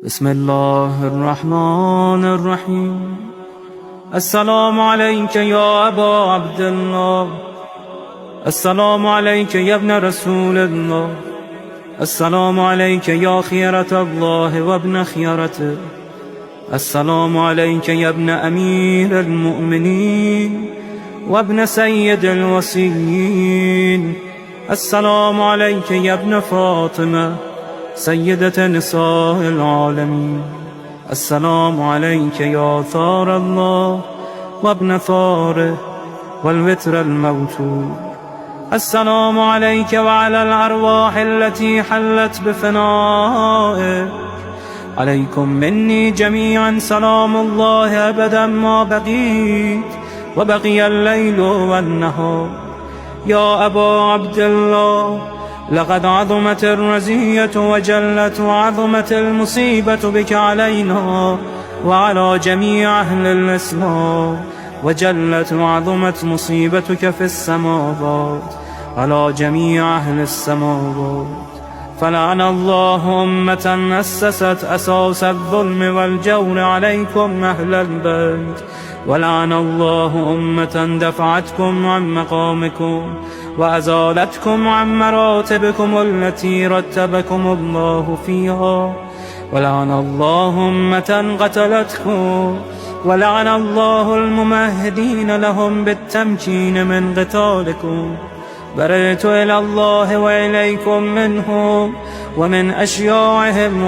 بسم الله الرحمن الرحيم. السلام عليك يا أبا عبد الله، السلام عليك يا ابن رسول الله، السلام عليك يا خيرة الله وابن خيرته، السلام عليك يا ابن أمير المؤمنين وابن سيد الوصيين، السلام عليك يا ابن فاطمة سيدة نساء العالمين، السلام عليك يا ثار الله وابن ثاره والوتر الموتور، السلام عليك وعلى الأرواح التي حلت بفنائك، عليكم مني جميعا سلام الله أبدا ما بقيت وبقي الليل والنهار. يا أبا عبد الله، لقد عظمت الرزية وجلت وعظمت المصيبة بك علينا وعلى جميع أهل الإسلام، وجلت وعظمت مصيبتك في السماوات على جميع أهل السماوات. فلعن الله أمة أسست أساس الظلم والجور عليكم أهل البيت، ولعن الله أمة دفعتكم عن مقامكم وأزالتكم عن مراتبكم التي رتبكم الله فيها، ولعن الله أمة قتلتكم، ولعن الله الممهدين لهم بالتمكين من قتالكم. برئت إلى الله وإليكم منهم ومن أشياعهم